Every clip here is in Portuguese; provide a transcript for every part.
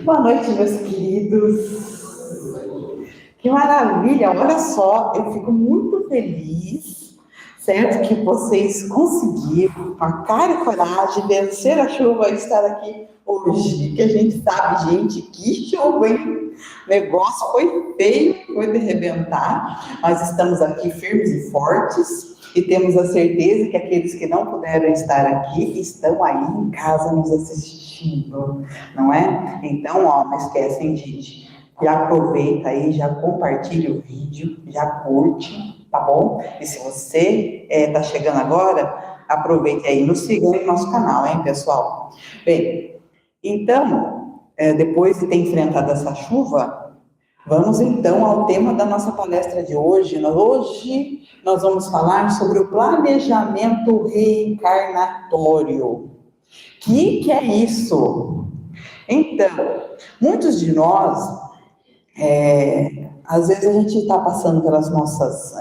Boa noite, meus queridos. Que maravilha! Olha só, eu fico muito feliz, certo? Que vocês conseguiram, com a cara e coragem, vencer a chuva e estar aqui hoje. Que a gente sabe, gente, que chuva, hein? O negócio foi feio, foi de arrebentar. Nós estamos aqui firmes e fortes. E temos a certeza que aqueles que não puderam estar aqui estão aí em casa nos assistindo, não é? Então, ó, não esquecem, gente, já aproveita aí, já compartilha o vídeo, já curte, tá bom? E se você tá chegando agora, aproveite aí, nos siga no nosso canal, hein, pessoal? Bem, então, depois de ter enfrentado essa chuva, vamos então ao tema da nossa palestra de hoje. Hoje nós vamos falar sobre o planejamento reencarnatório. O que é isso? Então, muitos de nós, às vezes a gente está passando pelas nossas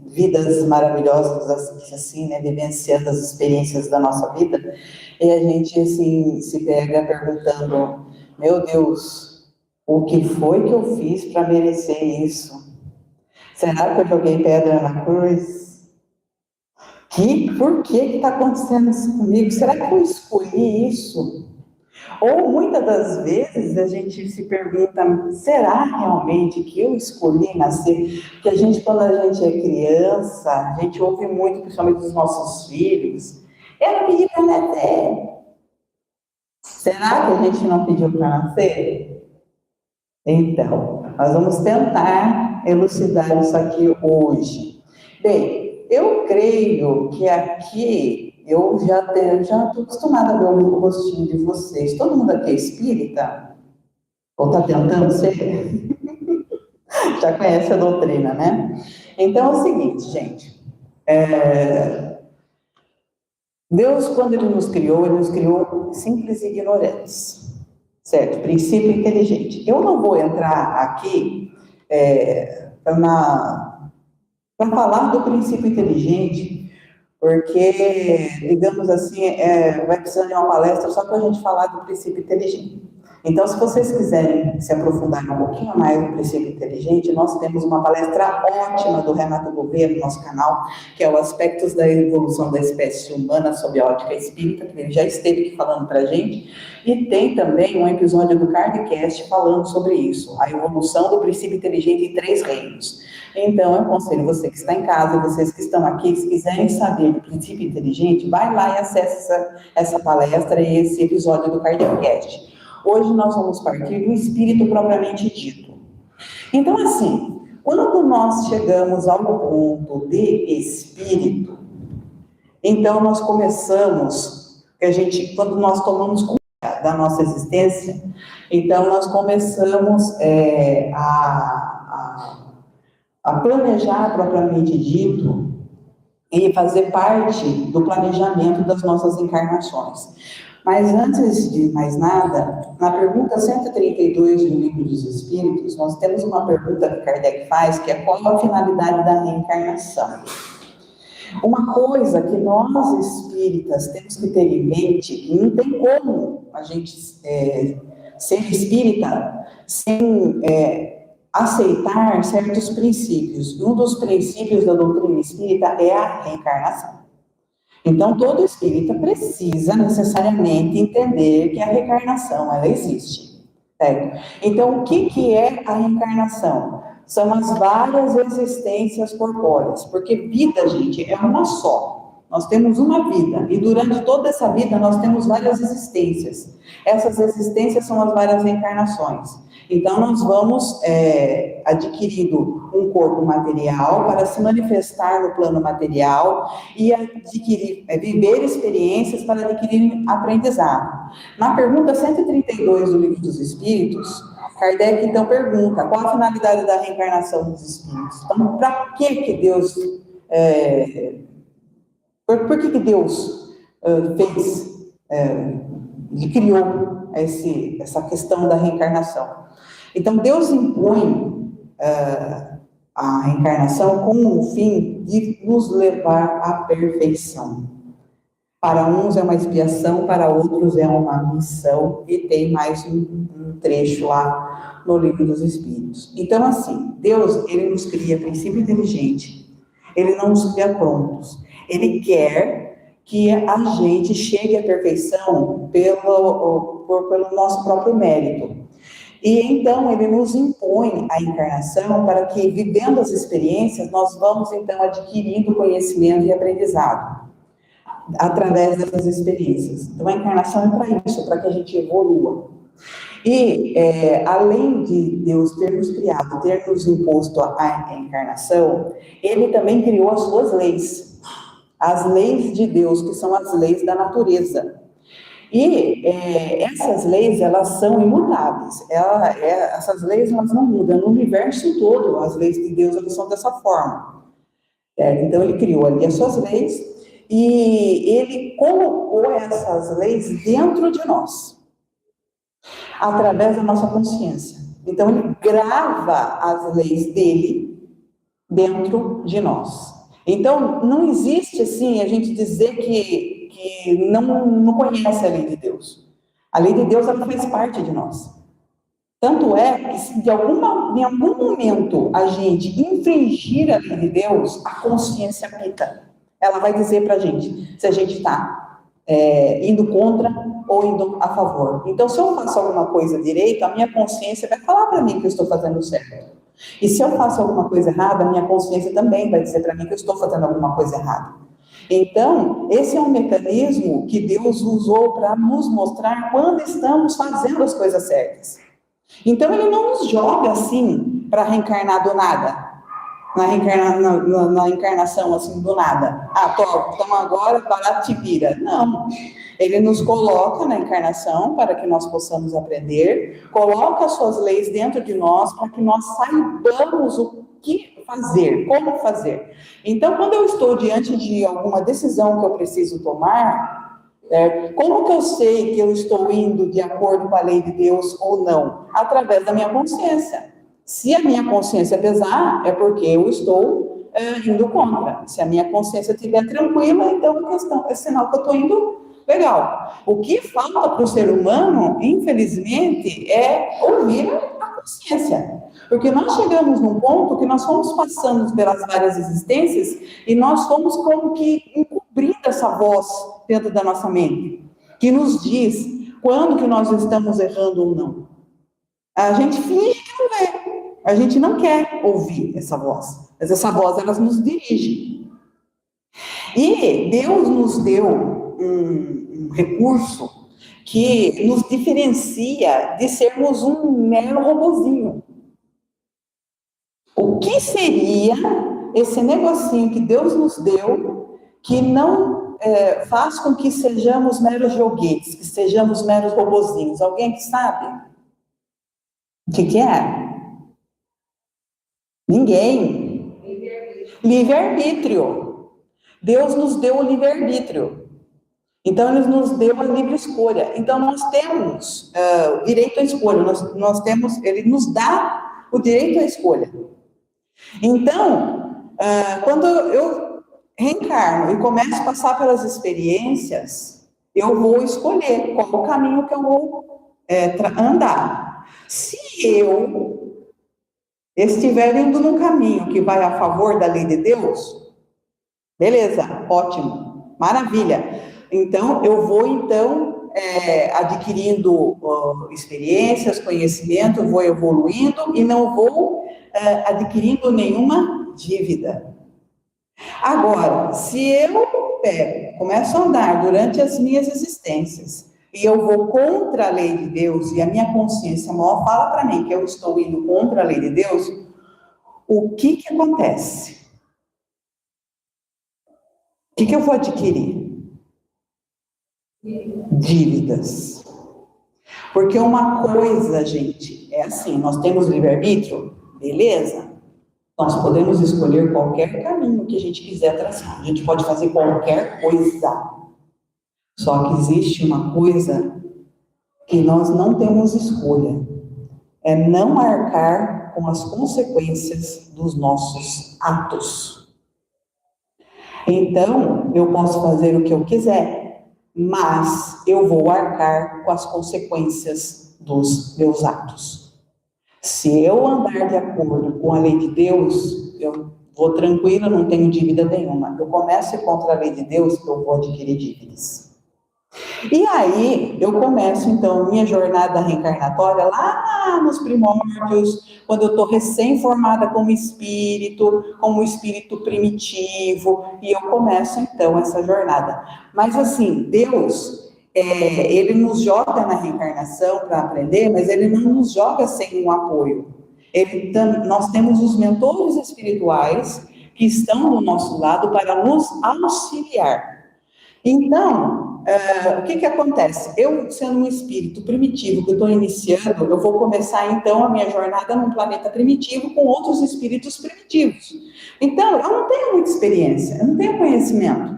vidas maravilhosas, assim, né, vivenciando as experiências da nossa vida, e a gente, assim, se pega perguntando, meu Deus, o que foi que eu fiz para merecer isso? Será que eu joguei pedra na cruz? Por que está acontecendo isso comigo? Será que eu escolhi isso? Ou muitas das vezes a gente se pergunta, será realmente que eu escolhi nascer? Porque a gente, quando a gente é criança, a gente ouve muito, principalmente dos nossos filhos, eu não pedi para nascer. Será que a gente não pediu para nascer? Então, nós vamos tentar elucidar isso aqui hoje. Bem, eu creio que aqui eu já estou acostumada a ver o rostinho de vocês. Todo mundo aqui é espírita? Ou está tentando ser? Já conhece a doutrina, né? Então é o seguinte, gente. Deus, quando Ele nos criou simples e ignorantes. Certo? Princípio inteligente. Eu não vou entrar aqui para falar do princípio inteligente, porque, digamos assim, vai precisar de uma palestra só para a gente falar do princípio inteligente. Então, se vocês quiserem se aprofundar um pouquinho mais no princípio inteligente, nós temos uma palestra ótima do Renato Gouveia no nosso canal, que é o Aspectos da Evolução da Espécie Humana sob a Ótica Espírita, que ele já esteve aqui falando para a gente, e tem também um episódio do Cardcast falando sobre isso, a evolução do princípio inteligente em 3 reinos. Então, eu aconselho você que está em casa, e vocês que estão aqui, se quiserem saber do princípio inteligente, vai lá e acesse essa palestra e esse episódio do Cardcast. Hoje nós vamos partir do espírito propriamente dito. Então, assim, quando nós chegamos ao ponto de espírito, então nós começamos, quando nós tomamos conta da nossa existência, então nós começamos a planejar propriamente dito e fazer parte do planejamento das nossas encarnações. Mas antes de mais nada, na pergunta 132 do Livro dos Espíritos, nós temos uma pergunta que Kardec faz, que é qual a finalidade da reencarnação? Uma coisa que nós espíritas temos que ter em mente, que não tem como a gente ser espírita sem aceitar certos princípios. Um dos princípios da doutrina espírita é a reencarnação. Então, todo espírita precisa necessariamente entender que a reencarnação, ela existe. Certo? Então, o que é a reencarnação? São as várias existências corpóreas, porque vida, gente, é uma só. Nós temos uma vida, e durante toda essa vida nós temos várias existências. Essas existências são as várias reencarnações. Então, nós vamos adquirindo um corpo material para se manifestar no plano material e viver experiências para adquirir aprendizado. Na pergunta 132 do Livro dos Espíritos, Kardec, então, pergunta qual a finalidade da reencarnação dos espíritos. Então, para que Deus... Por que Deus criou essa questão da reencarnação? Então, Deus impõe a reencarnação com o fim de nos levar à perfeição. Para uns é uma expiação, para outros é uma missão, e tem mais um trecho lá no Livro dos Espíritos. Então, assim, Deus, ele nos cria princípio inteligente, ele não nos cria prontos, ele quer que a gente chegue à perfeição pelo nosso próprio mérito. E então ele nos impõe a encarnação para que, vivendo as experiências, nós vamos então adquirindo conhecimento e aprendizado através dessas experiências. Então, a encarnação é para isso, para que a gente evolua. E, além de Deus ter nos criado, ter nos imposto a encarnação, ele também criou as suas leis. As leis de Deus, que são as leis da natureza. E essas leis, elas são imutáveis. Essas leis, elas não mudam. No universo todo, as leis de Deus, elas são dessa forma. Então, ele criou ali as suas leis, e ele colocou essas leis dentro de nós, através da nossa consciência. Então, ele grava as leis dele dentro de nós. Então, não existe, assim, a gente dizer que não conhece a lei de Deus. A lei de Deus, ela faz parte de nós. Tanto é que, se em algum momento a gente infringir a lei de Deus, a consciência apita. Ela vai dizer para a gente se a gente está indo contra ou indo a favor. Então, se eu faço alguma coisa direito, a minha consciência vai falar para mim que eu estou fazendo certo. E se eu faço alguma coisa errada, a minha consciência também vai dizer para mim que eu estou fazendo alguma coisa errada. Então, esse é um mecanismo que Deus usou para nos mostrar quando estamos fazendo as coisas certas. Então, ele não nos joga assim para reencarnar do nada. Na encarnação, assim, do nada. Então agora, Paratipira. Não. Ele nos coloca na encarnação para que nós possamos aprender, coloca as suas leis dentro de nós para que nós saibamos o que fazer, como fazer. Então, quando eu estou diante de alguma decisão que eu preciso tomar, como que eu sei que eu estou indo de acordo com a lei de Deus ou não? Através da minha consciência. Se a minha consciência pesar, é porque eu estou indo contra. Se a minha consciência estiver tranquila, então é sinal que eu estou indo legal. O que falta para o ser humano, infelizmente, é ouvir a consciência. Porque nós chegamos num ponto que nós fomos passando pelas várias existências e nós fomos como que encobrindo essa voz dentro da nossa mente, que nos diz quando que nós estamos errando ou não. A gente finge que não vê. A gente não quer ouvir essa voz, mas essa voz, ela nos dirige. E Deus nos deu um recurso que nos diferencia de sermos um mero robozinho. O que seria esse negocinho que Deus nos deu, que não faz com que sejamos meros joguetes, que sejamos meros robozinhos? Alguém que sabe? O que é? Ninguém. Livre-arbítrio. Deus nos deu o livre-arbítrio. Então, Ele nos deu a livre escolha. Então, nós temos o direito à escolha. Ele nos dá o direito à escolha. Então, quando eu reencarno e começo a passar pelas experiências, eu vou escolher qual o caminho que eu vou andar. Se eu estiver indo num caminho que vai a favor da lei de Deus, beleza, ótimo, maravilha. Então, eu vou, adquirindo experiências, conhecimento, vou evoluindo e não vou adquirindo nenhuma dívida. Agora, se eu começo a andar durante as minhas existências e eu vou contra a lei de Deus e a minha consciência maior fala para mim que eu estou indo contra a lei de Deus, o que acontece? O que eu vou adquirir? Dívidas. Porque uma coisa, gente, é assim, nós temos livre-arbítrio, beleza? Nós podemos escolher qualquer caminho que a gente quiser traçar, a gente pode fazer qualquer coisa. Só que existe uma coisa que nós não temos escolha, é não arcar com as consequências dos nossos atos. Então, eu posso fazer o que eu quiser, mas eu vou arcar com as consequências dos meus atos. Se eu andar de acordo com a lei de Deus, eu vou tranquila, não tenho dívida nenhuma. Eu começo a ir contra a lei de Deus, eu vou adquirir dívidas. E aí, eu começo, então, minha jornada reencarnatória lá nos primórdios, quando eu estou recém-formada como espírito primitivo, e eu começo, então, essa jornada. Mas, assim, Deus, ele nos joga na reencarnação para aprender, mas ele não nos joga sem um apoio. Nós temos os mentores espirituais que estão do nosso lado para nos auxiliar. Então, o que acontece? Eu, sendo um espírito primitivo que eu estou iniciando, eu vou começar, então, a minha jornada num planeta primitivo com outros espíritos primitivos. Então, eu não tenho muita experiência, eu não tenho conhecimento,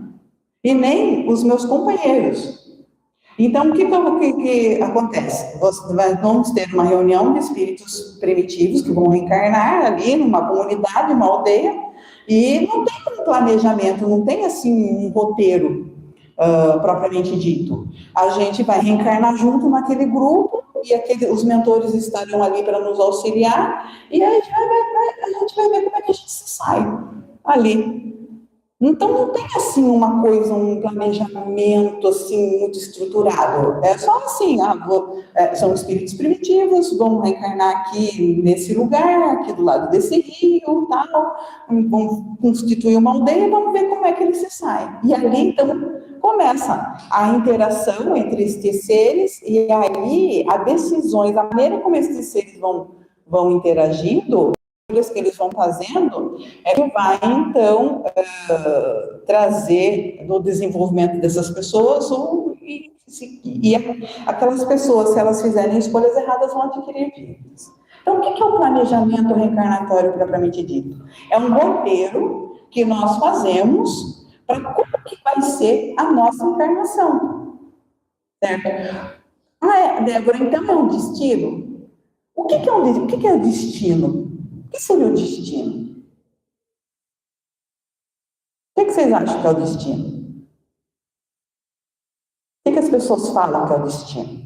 e nem os meus companheiros. Então, o que acontece? Vamos ter uma reunião de espíritos primitivos que vão reencarnar ali numa comunidade, uma aldeia, e não tem um planejamento, não tem, assim, um roteiro propriamente dito. A gente vai reencarnar junto naquele grupo e os mentores estarão ali para nos auxiliar e aí a gente vai ver como é que a gente se sai ali. Então não tem assim uma coisa, um planejamento assim muito estruturado. É só assim, são espíritos primitivos, vão reencarnar aqui nesse lugar, aqui do lado desse rio, tal, vão constituir uma aldeia, vamos ver como é que eles se saem. E ali então começa a interação entre estes seres e aí as decisões, a maneira como esses seres vão interagindo, que eles vão fazendo, é que vai, então, trazer no desenvolvimento dessas pessoas, e aquelas pessoas, se elas fizerem escolhas erradas, vão adquirir dívidas. Então, o que é o planejamento reencarnatório propriamente dito? É um roteiro que nós fazemos para como que vai ser a nossa encarnação. Certo? Débora, então é um destino? O que é o destino? O que seria o destino? O que vocês acham que é o destino? O que as pessoas falam que é o destino?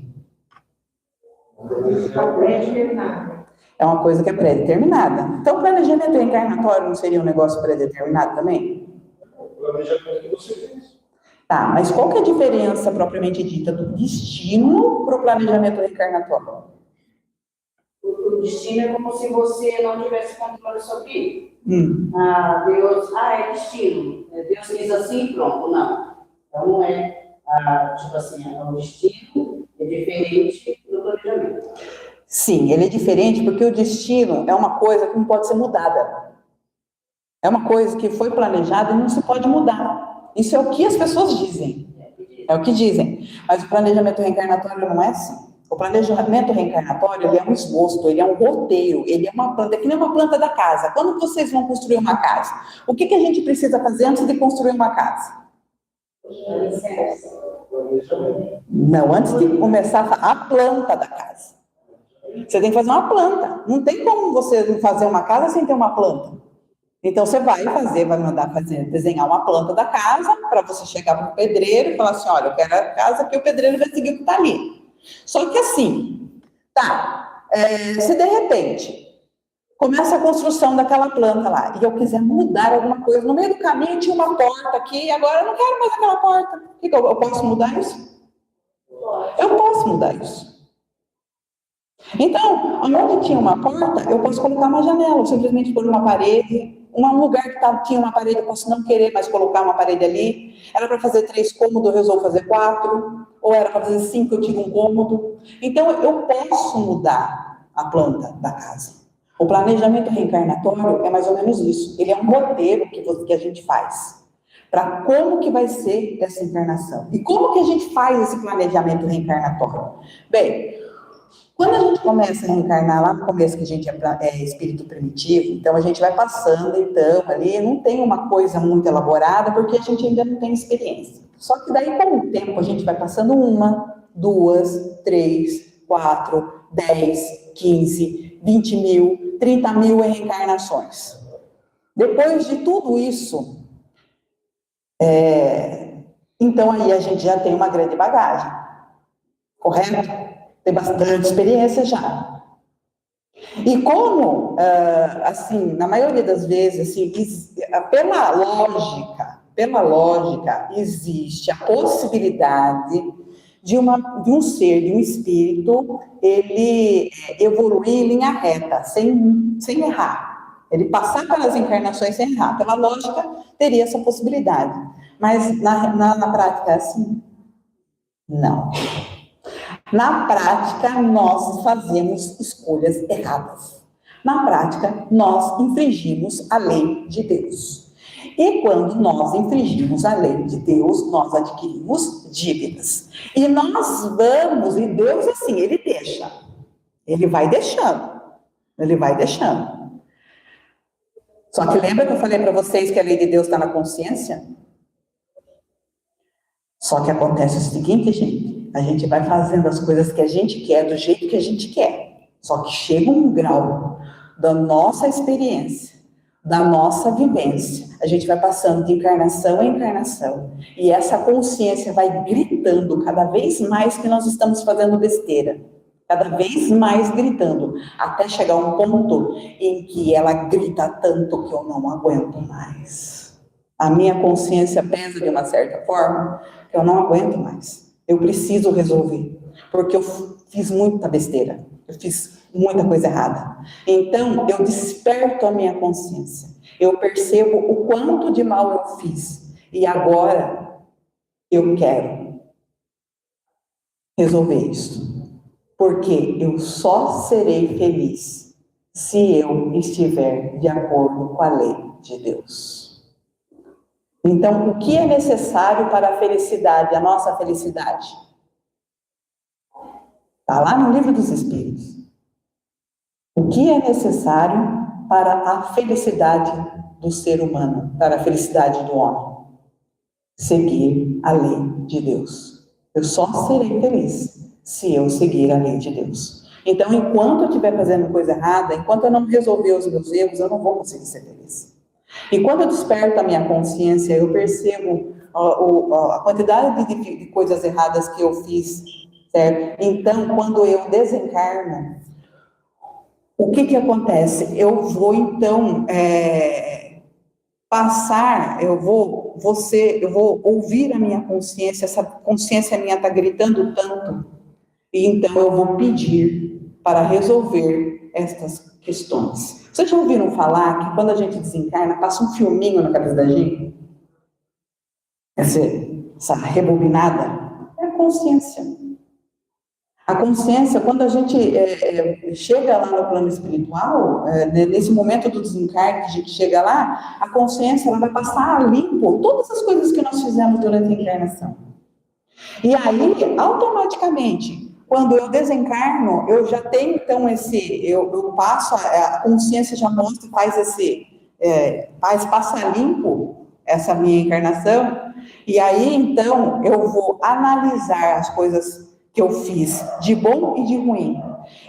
É uma coisa que é pré-determinada. Então, o planejamento reencarnatório não seria um negócio pré-determinado também? O planejamento que você fez. Tá, mas qual que é a diferença propriamente dita do destino para o planejamento reencarnatório? O destino é como se você não tivesse controle sobre ele. Deus, é destino. Deus quis assim, pronto. Não. Então não é, tipo assim, o destino é diferente do planejamento. Sim, ele é diferente porque o destino é uma coisa que não pode ser mudada. É uma coisa que foi planejada e não se pode mudar. Isso é o que as pessoas dizem. É o que dizem. Mas o planejamento reencarnatório não é assim. O planejamento reencarnatório, ele é um esboço, ele é um roteiro, ele é uma planta, que nem uma planta da casa. Quando vocês vão construir uma casa, o que a gente precisa fazer antes de construir uma casa? Não, antes de começar a planta da casa. Você tem que fazer uma planta. Não tem como você fazer uma casa sem ter uma planta. Então, você vai mandar desenhar uma planta da casa, para você chegar para o pedreiro e falar assim, olha, eu quero a casa que o pedreiro vai seguir o que está ali. Só que assim, se de repente começa a construção daquela planta lá, e eu quiser mudar alguma coisa, no meio do caminho tinha uma porta aqui, agora eu não quero mais aquela porta. Eu posso mudar isso? Eu posso mudar isso. Então, onde tinha uma porta, eu posso colocar uma janela, ou simplesmente pôr uma parede. Um lugar que tinha uma parede, eu posso não querer mais colocar uma parede ali. Era para fazer 3 cômodos, eu resolvo fazer 4. Ou era para fazer 5, eu tive um cômodo. Então, eu posso mudar a planta da casa. O planejamento reencarnatório é mais ou menos isso. Ele é um roteiro que a gente faz para como que vai ser essa encarnação. E como que a gente faz esse planejamento reencarnatório? Bem, quando a gente começa a reencarnar lá no começo, que a gente é espírito primitivo, então a gente vai passando, então, ali, não tem uma coisa muito elaborada, porque a gente ainda não tem experiência. Só que daí, com o tempo, a gente vai passando 1, 2, 3, 4, 10, 15, 20 mil, 30 mil reencarnações. Depois de tudo isso, Então, aí a gente já tem uma grande bagagem, correto? Tem bastante experiência já. E como, assim, na maioria das vezes, assim, pela lógica, existe a possibilidade de um ser, de um espírito, ele evoluir em linha reta, sem errar. Ele passar pelas encarnações sem errar. Pela lógica, teria essa possibilidade. Mas na prática é assim? Não. Na prática, nós fazemos escolhas erradas. Na prática, nós infringimos a lei de Deus. E quando nós infringimos a lei de Deus, nós adquirimos dívidas. E nós vamos, e Deus, assim, ele deixa. Ele vai deixando. Ele vai deixando. Só que lembra que eu falei para vocês que a lei de Deus está na consciência? Só que acontece o seguinte, gente, a gente vai fazendo as coisas que a gente quer, do jeito que a gente quer. Só que chega um grau da nossa experiência, da nossa vivência, a gente vai passando de encarnação em encarnação, e essa consciência vai gritando cada vez mais que nós estamos fazendo besteira, cada vez mais gritando, até chegar um ponto em que ela grita tanto que eu não aguento mais. A minha consciência pesa de uma certa forma, que eu não aguento mais. Eu preciso resolver, porque eu fiz muita besteira, eu fiz muita coisa errada. Então, eu desperto a minha consciência, eu percebo o quanto de mal eu fiz, e agora eu quero resolver isso, porque eu só serei feliz se eu estiver de acordo com a lei de Deus. Então, o que é necessário para a felicidade, a nossa felicidade? Está lá no Livro dos Espíritos. O que é necessário para a felicidade do ser humano, para a felicidade do homem? Seguir a lei de Deus. Eu só serei feliz se eu seguir a lei de Deus. Então, enquanto eu estiver fazendo coisa errada, enquanto eu não resolver os meus erros, eu não vou conseguir ser feliz. E quando eu desperto a minha consciência, eu percebo a quantidade de coisas erradas que eu fiz, certo? Então, quando eu desencarno, o que acontece? Eu vou, então, eu vou ouvir a minha consciência, essa consciência minha está gritando tanto, e então eu vou pedir para resolver estas questões. Vocês já ouviram falar que quando a gente desencarna, passa um filminho na cabeça da gente? Essa rebobinada é a consciência. A consciência, quando a gente chega lá no plano espiritual, nesse momento do desencarne, a gente chega lá, a consciência ela vai passar a limpo todas as coisas que nós fizemos durante a encarnação. E aí, automaticamente, quando eu desencarno, eu já tenho, então, eu passo, a consciência já mostra, passa limpo essa minha encarnação, e aí, então, eu vou analisar as coisas que eu fiz de bom e de ruim,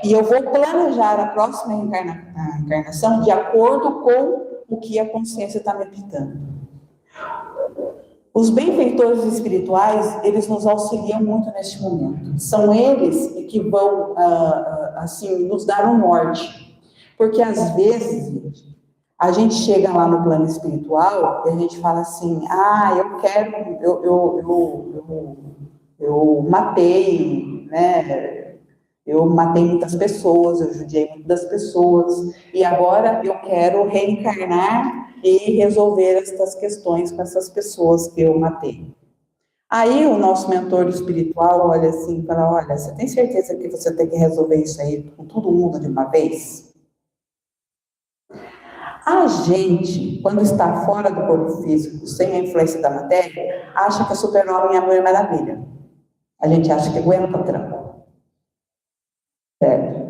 e eu vou planejar a próxima encarnação de acordo com o que a consciência está me pitando. Os benfeitores espirituais, eles nos auxiliam muito neste momento. São eles que vão, assim, nos dar um norte. Porque, às vezes, a gente chega lá no plano espiritual e a gente fala assim, eu matei, né? Eu matei muitas pessoas, eu judiei muitas pessoas, e agora eu quero reencarnar e resolver estas questões com essas pessoas que eu matei. Aí o nosso mentor espiritual olha assim e fala, olha, você tem certeza que você tem que resolver isso aí com todo mundo de uma vez? A gente, quando está fora do corpo físico, sem a influência da matéria, acha que é super-homem e a Mulher Maravilha. A gente acha que aguenta tranco.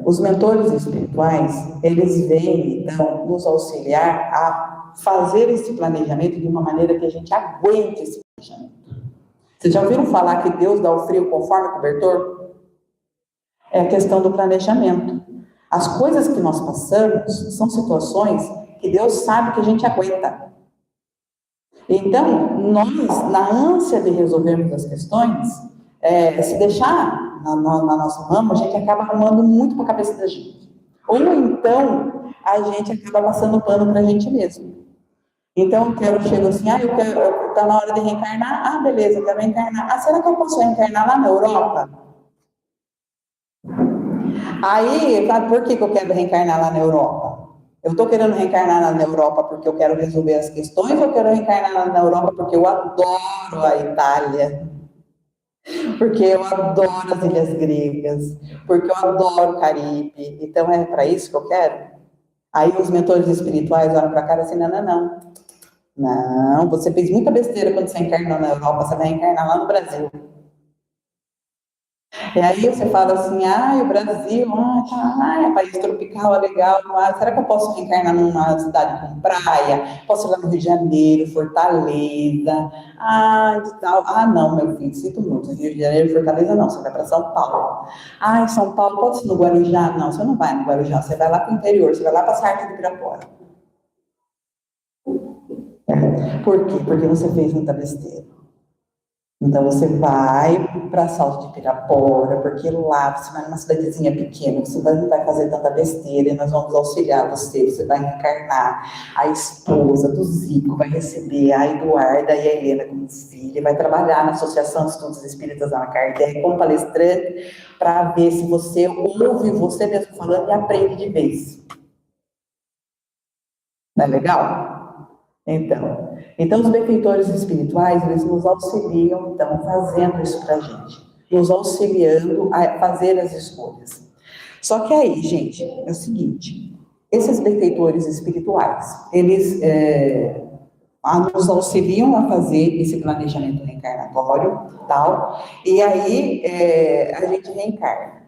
Os mentores espirituais, eles vêm, então, nos auxiliar a fazer esse planejamento de uma maneira que a gente aguente esse planejamento. Vocês já ouviram falar que Deus dá o frio conforme o cobertor? É a questão do planejamento. As coisas que nós passamos são situações que Deus sabe que a gente aguenta. Então, nós, na ânsia de resolvermos as questões, se deixar na nossa mão, a gente acaba arrumando muito para a cabeça da gente. Ou então, a gente acaba passando pano para a gente mesmo. Então, eu chego assim, tá na hora de reencarnar, beleza, eu quero reencarnar. Será que eu posso reencarnar lá na Europa? Aí, por que eu quero reencarnar lá na Europa? Eu estou querendo reencarnar lá na Europa porque eu quero resolver as questões, ou eu quero reencarnar lá na Europa porque eu adoro a Itália, porque eu adoro as ilhas gregas, porque eu adoro o Caribe. Então, é para isso que eu quero? Aí os mentores espirituais olham para a cara assim, não. Não, você fez muita besteira quando você encarnou na Europa, você vai encarnar lá no Brasil. E aí você fala assim, o Brasil, é país tropical, é legal, será que eu posso reencarnar numa cidade com praia? Posso ir lá no Rio de Janeiro, Fortaleza, não, meu filho, sinto muito, Rio de Janeiro, Fortaleza não, você vai para São Paulo. São Paulo, pode ir no Guarujá? Não, você não vai no Guarujá, você vai lá para o interior, você vai lá para a Sarta de Pirapora. Por quê? Porque você fez muita besteira. Então, você vai para Salto de Pirapora, porque lá você vai numa cidadezinha pequena, você não vai fazer tanta besteira, e nós vamos auxiliar você vai reencarnar. A esposa do Zico vai receber a Eduarda e a Helena como filha, vai trabalhar na Associação de Estudos Espíritas Allan Kardec como palestrante, para ver se você ouve você mesmo falando e aprende de vez. Não é legal? Então os benfeitores espirituais, eles nos auxiliam, então, fazendo isso para a gente, nos auxiliando a fazer as escolhas. Só que aí, gente, é o seguinte, esses benfeitores espirituais, eles nos auxiliam a fazer esse planejamento reencarnatório, tal, e aí a gente reencarna.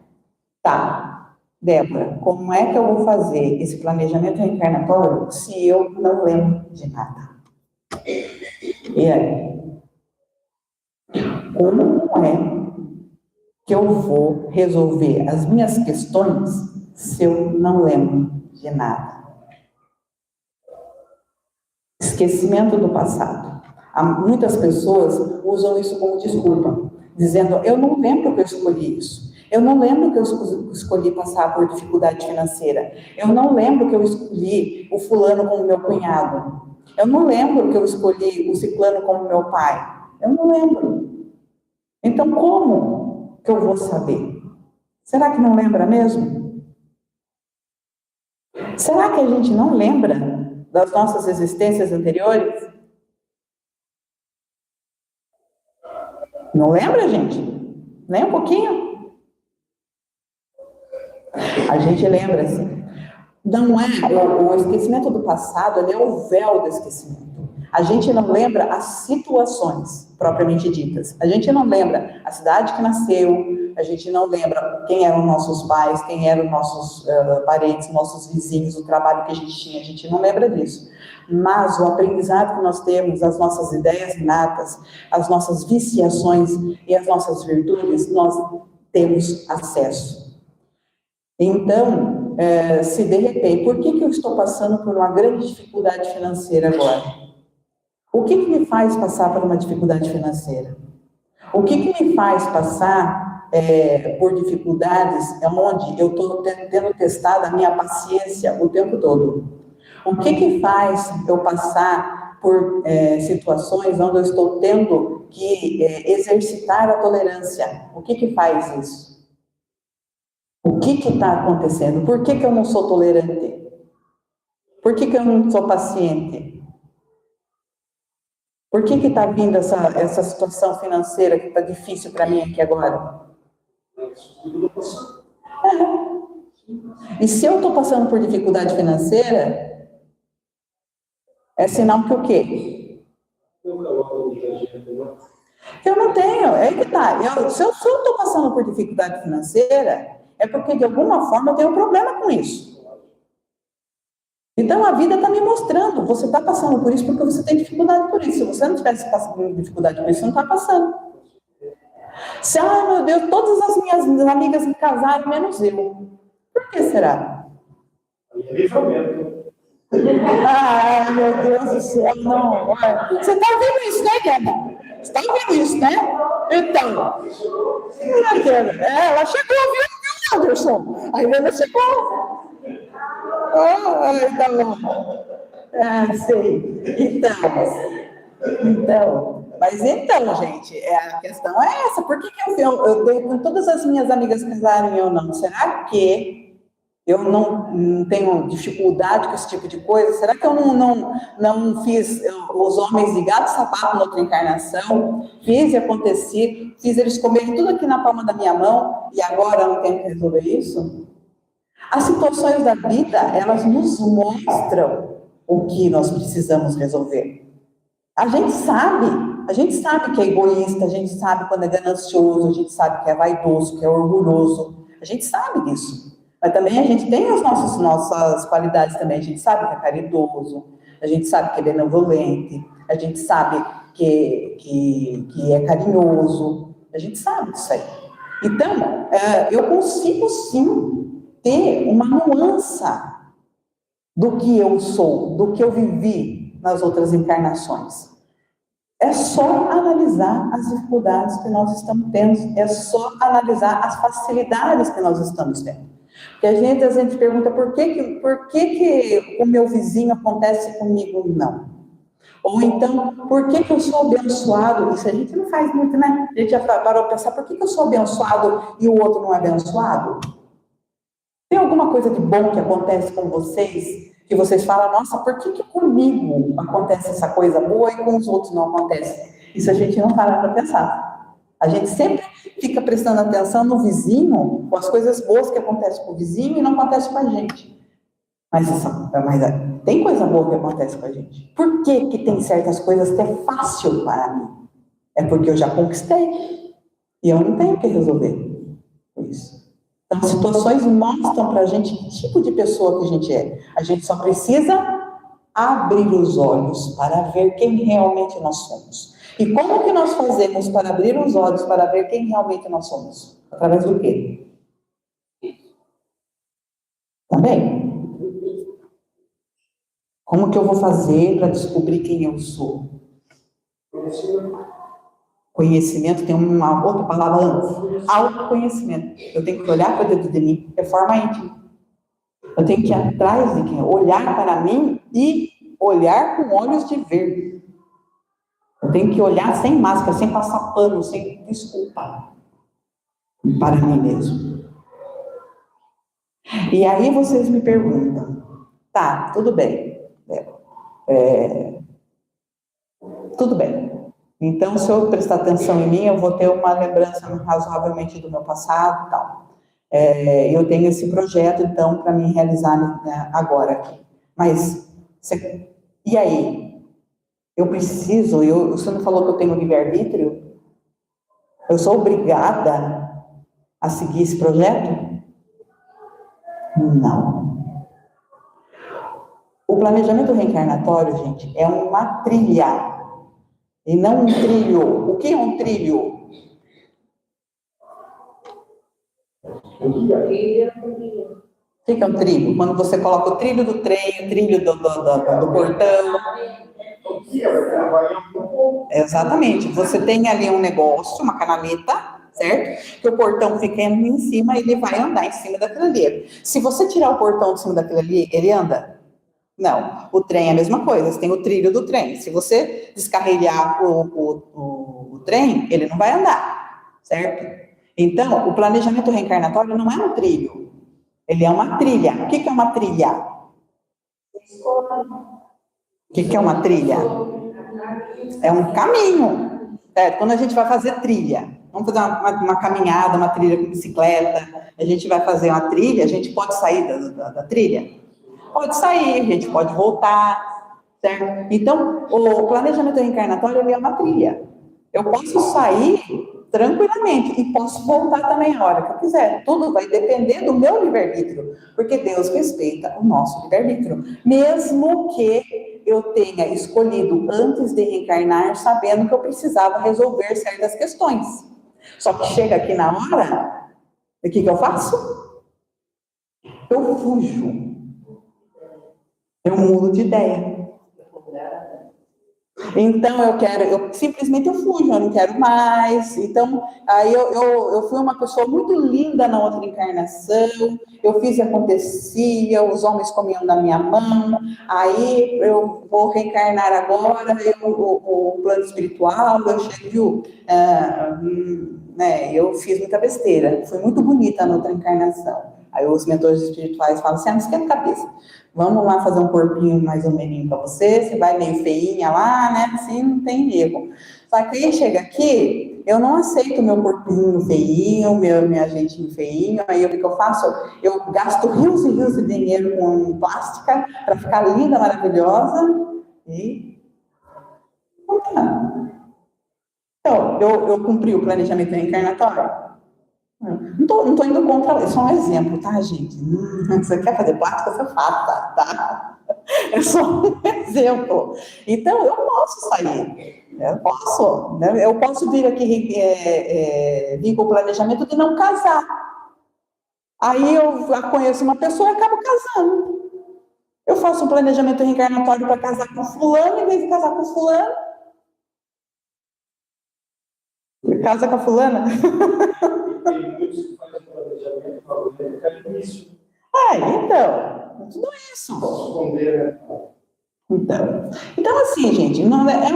Tá, Débora, como é que eu vou fazer esse planejamento reencarnatório se eu não lembro de nada? E aí? Como é que eu vou resolver as minhas questões se eu não lembro de nada? Esquecimento do passado. Muitas pessoas usam isso como desculpa, dizendo, eu não lembro que eu escolhi isso. Eu não lembro que eu escolhi passar por dificuldade financeira. Eu não lembro que eu escolhi o fulano como meu cunhado. Eu não lembro que eu escolhi o ciclano como meu pai. Eu não lembro. Então, como que eu vou saber? Será que não lembra mesmo? Será que a gente não lembra das nossas existências anteriores? Não lembra, gente? Nem um pouquinho? A gente lembra, assim. Não é o esquecimento do passado, ele é o véu do esquecimento. A gente não lembra as situações propriamente ditas. A gente não lembra a cidade que nasceu, a gente não lembra quem eram nossos pais, quem eram nossos parentes, nossos vizinhos, o trabalho que a gente não lembra disso. Mas o aprendizado que nós temos, as nossas ideias inatas, as nossas viciações e as nossas virtudes, nós temos acesso. Então, se de repente, por que eu estou passando por uma grande dificuldade financeira agora? O que me faz passar por uma dificuldade financeira? O que me faz passar por dificuldades onde eu estou tendo testado a minha paciência o tempo todo? O que faz eu passar por situações onde eu estou tendo que exercitar a tolerância? O que faz isso? O que está acontecendo? Por que eu não sou tolerante? Por que eu não sou paciente? Por que está vindo essa situação financeira que está difícil para mim aqui agora? E se eu estou passando por dificuldade financeira, é sinal que o quê? Eu não tenho, é aí que está. Se eu estou passando por dificuldade financeira, é porque de alguma forma eu tenho um problema com isso. Então a vida está me mostrando, você está passando por isso porque você tem dificuldade por isso. Se você não tivesse passando dificuldade por isso, você não está passando. Meu Deus, todas as minhas amigas me casaram, menos eu. Por que será? Livramento. Ai, meu Deus do céu, não. Olha. Você está ouvindo isso, né, Débora? Você está ouvindo isso, né? Então, ela chegou, viu, Anderson? A Helena chegou. Então, sei. Então, gente, a questão é essa. Por que eu tenho com todas as minhas amigas casarem eu não? Será que eu não tenho dificuldade com esse tipo de coisa? Será que eu não fiz os homens de gato e sapato na outra encarnação? Fiz e aconteci, fiz eles comerem tudo aqui na palma da minha mão e agora eu não tenho que resolver isso? As situações da vida, elas nos mostram o que nós precisamos resolver. A gente sabe que é egoísta, a gente sabe quando é ganancioso, a gente sabe que é vaidoso, que é orgulhoso, a gente sabe disso. Mas também a gente tem as nossas qualidades também, a gente sabe que é caridoso, a gente sabe que é benevolente, a gente sabe que é carinhoso, a gente sabe disso aí. Então, eu consigo sim ter uma nuance do que eu sou, do que eu vivi nas outras encarnações. É só analisar as dificuldades que nós estamos tendo, é só analisar as facilidades que nós estamos tendo. Porque a gente pergunta por que o meu vizinho acontece comigo não? Ou então, por que eu sou abençoado? Isso a gente não faz muito, né? A gente já parou para pensar, por que eu sou abençoado e o outro não é abençoado? Tem alguma coisa de bom que acontece com vocês, que vocês falam, nossa, por que comigo acontece essa coisa boa e com os outros não acontece? Isso a gente não para para pensar. A gente sempre fica prestando atenção no vizinho, com as coisas boas que acontecem com o vizinho e não acontece com a gente. Mas tem coisa boa que acontece com a gente. Por que tem certas coisas que é fácil para mim? É porque eu já conquistei e eu não tenho que resolver isso. Então, situações mostram para a gente que tipo de pessoa que a gente é. A gente só precisa abrir os olhos para ver quem realmente nós somos. E como que nós fazemos para abrir os olhos para ver quem realmente nós somos? Através do quê? Também. Como que eu vou fazer para descobrir quem eu sou? Conhecimento tem uma outra palavra antes. Autoconhecimento. Eu tenho que olhar para dentro de mim, de forma íntima. Eu tenho que ir atrás de quem? Olhar para mim e olhar com olhos de ver. Eu tenho que olhar sem máscara, sem passar pano, sem desculpa. Para mim mesmo. E aí vocês me perguntam, tá, tudo bem. Tudo bem. Então, se eu prestar atenção em mim, eu vou ter uma lembrança razoavelmente do meu passado e tal. Eu tenho esse projeto, então, para me realizar, né, agora aqui. Mas, e aí? Eu preciso, você não falou que eu tenho livre-arbítrio? Eu sou obrigada a seguir esse projeto? Não. O planejamento reencarnatório, gente, é uma trilha. E não um trilho. O que é um trilho? O que é um trilho? Quando você coloca o trilho do trem, o trilho do portão. Exatamente. Você tem ali um negócio, uma canaleta, certo? Que o portão fica em cima e ele vai andar em cima daquilo ali. Se você tirar o portão de cima daquilo ali, ele anda? Não, o trem é a mesma coisa, você tem o trilho do trem. Se você descarrilhar o trem, ele não vai andar, certo? Então, o planejamento reencarnatório não é um trilho, ele é uma trilha. O que é uma trilha? O que é uma trilha? É um caminho, certo? Quando a gente vai fazer trilha, vamos fazer uma caminhada, uma trilha com bicicleta, a gente vai fazer uma trilha, a gente pode sair da trilha? Pode sair, a gente pode voltar, certo? Então, o planejamento reencarnatório, ele é uma trilha. Eu posso sair tranquilamente e posso voltar também a hora que eu quiser. Tudo vai depender do meu livre-arbítrio, porque Deus respeita o nosso livre-arbítrio. Mesmo que eu tenha escolhido antes de reencarnar, sabendo que eu precisava resolver certas questões. Só que chega aqui na hora, o que eu faço? Eu fujo. Eu mudo de ideia. Então, simplesmente eu fujo, eu não quero mais. Então, aí eu fui uma pessoa muito linda na outra encarnação, eu fiz e acontecia, os homens comiam da minha mão, aí eu vou reencarnar agora, o plano espiritual, eu chego, né, eu fiz muita besteira, fui muito bonita na outra encarnação. Aí os mentores espirituais falam assim, não esquenta a cabeça. Vamos lá fazer um corpinho mais ou menos para você vai meio feinha lá, né? Assim, não tem erro. Só que aí chega aqui, eu não aceito meu corpinho feinho, minha jeitinho feinho, aí o que eu faço? Eu gasto rios e rios de dinheiro com plástica para ficar linda, maravilhosa e... Então, eu cumpri o planejamento reencarnatório? Não tô indo contra, é só um exemplo, tá, gente? Você quer fazer plástica, você faça, tá? É só um exemplo. Então, eu posso sair, eu posso vir aqui vir com o planejamento de não casar. Aí eu conheço uma pessoa e acabo casando. Eu faço um planejamento reencarnatório para casar com fulano, em vez de casar com fulano. Casa com a fulana. Tem muitos que fazem planejamento para o início. Então, tudo isso. Esconder, né? Então, assim, gente, não é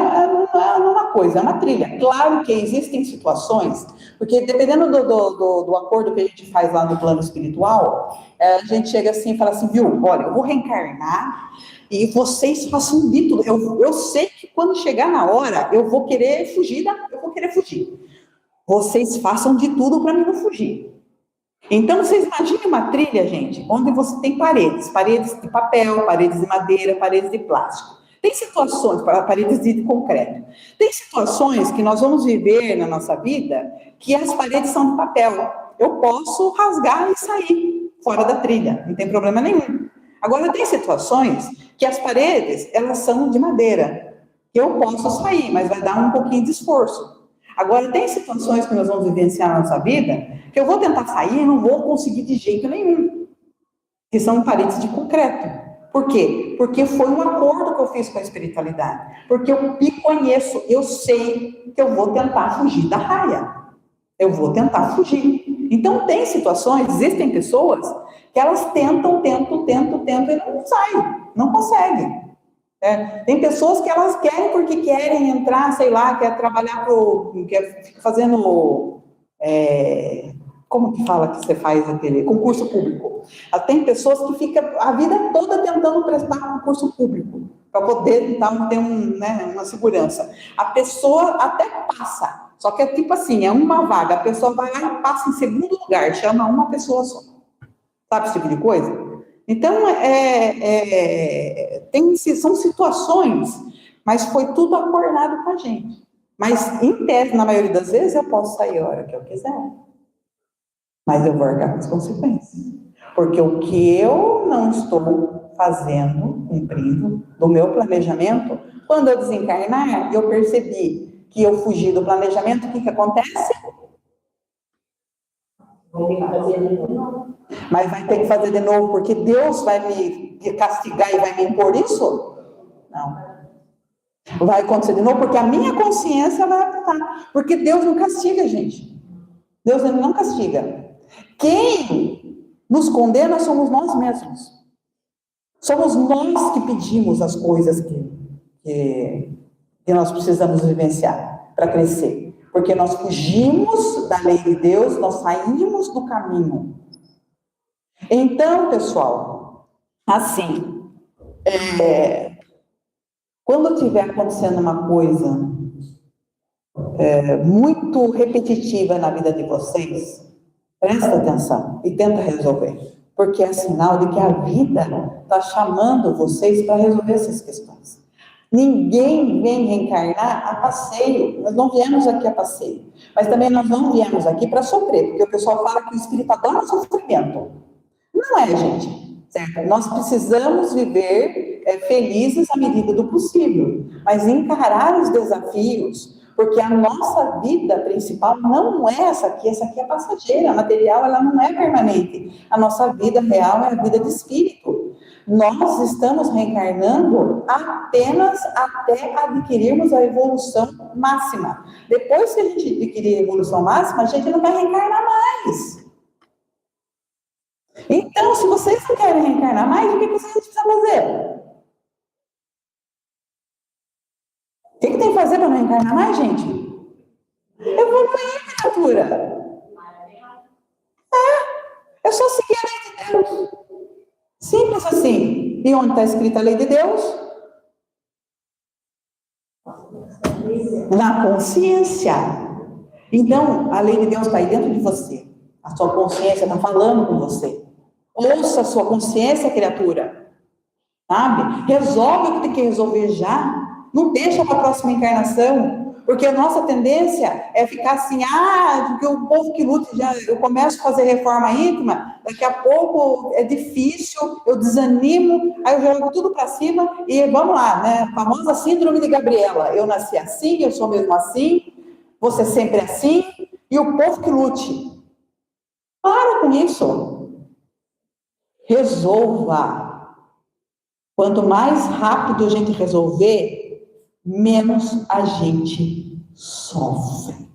uma coisa, é uma trilha. Claro que existem situações, porque dependendo do acordo que a gente faz lá no plano espiritual, a gente chega assim e fala assim, viu, olha, eu vou reencarnar e vocês façam de tudo. Eu sei que quando chegar na hora, eu vou querer fugir. Vocês façam de tudo para mim não fugir. Então, vocês imaginem uma trilha, gente, onde você tem paredes de papel, paredes de madeira, paredes de plástico. Tem situações, paredes de concreto. Tem situações que nós vamos viver na nossa vida que as paredes são de papel. Eu posso rasgar e sair fora da trilha, não tem problema nenhum. Agora, tem situações que as paredes, elas são de madeira. Eu posso sair, mas vai dar um pouquinho de esforço. Agora, tem situações que nós vamos vivenciar na nossa vida que eu vou tentar sair e não vou conseguir de jeito nenhum, que são paredes de concreto. Por quê? Porque foi um acordo que eu fiz com a espiritualidade. Porque eu me conheço, eu sei que eu vou tentar fugir da raia. Eu vou tentar fugir. Então, tem situações, existem pessoas que elas tentam e não saem, não conseguem. Tem pessoas que elas querem porque querem entrar, sei lá, quer trabalhar quer fazendo, como que fala que você faz aquele concurso público? Tem pessoas que ficam a vida toda tentando prestar concurso público, para poder então, ter uma segurança. A pessoa até passa, só que é tipo assim, é uma vaga, a pessoa vai lá e passa em segundo lugar, chama uma pessoa só. Sabe esse tipo de coisa? Então, são situações, mas foi tudo acordado com a gente. Mas, em tese, na maioria das vezes, eu posso sair a hora que eu quiser. Mas eu vou arcar com as consequências. Porque o que eu não estou fazendo, cumprindo, do meu planejamento, quando eu desencarnar, eu percebi que eu fugi do planejamento, o que acontece? Mas vai ter que fazer de novo, porque Deus vai me castigar e vai me impor isso? Não. Vai acontecer de novo, porque a minha consciência vai apontar. Porque Deus não castiga, gente. Deus não castiga. Quem nos condena somos nós mesmos. Somos nós que pedimos as coisas que nós precisamos vivenciar para crescer. Porque nós fugimos da lei de Deus, nós saímos do caminho. Então, pessoal, assim, quando estiver acontecendo uma coisa muito repetitiva na vida de vocês, presta atenção e tenta resolver. Porque é sinal de que a vida está chamando vocês para resolver essas questões. Ninguém vem reencarnar a passeio. Nós não viemos aqui a passeio. Mas também nós não viemos aqui para sofrer, porque o pessoal fala que o espírito adora sofrimento. Não é, gente. Certo? Nós precisamos viver felizes à medida do possível, mas encarar os desafios, porque a nossa vida principal não é essa aqui é passageira, a material ela não é permanente. A nossa vida real é a vida de espírito. Nós estamos reencarnando apenas até adquirirmos a evolução máxima. Depois que a gente adquirir a evolução máxima, a gente não vai reencarnar mais. Então, se vocês não querem reencarnar mais, o que vocês precisam fazer? O que tem que fazer para não reencarnar mais, gente? Evoluir, criatura. É só seguir a lei de Deus. Simples assim. E onde está escrita a lei de Deus? Na consciência. Então, a lei de Deus está aí dentro de você. A sua consciência está falando com você. Ouça a sua consciência, criatura. Sabe? Resolve o que tem que resolver já. Não deixa para a próxima encarnação. Porque a nossa tendência é ficar assim, porque o povo que luta, eu começo a fazer reforma íntima, daqui a pouco é difícil, eu desanimo, aí eu jogo tudo para cima e vamos lá, né? A famosa síndrome de Gabriela. Eu nasci assim, eu sou mesmo assim, você sempre assim, e o povo que lute. Para com isso. Resolva. Quanto mais rápido a gente resolver, menos a gente sofre.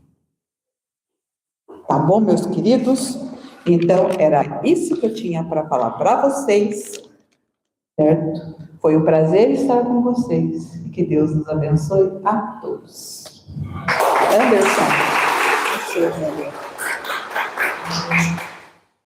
Tá bom, meus queridos? Então, era isso que eu tinha para falar para vocês, certo? Foi um prazer estar com vocês. E que Deus nos abençoe a todos. Anderson.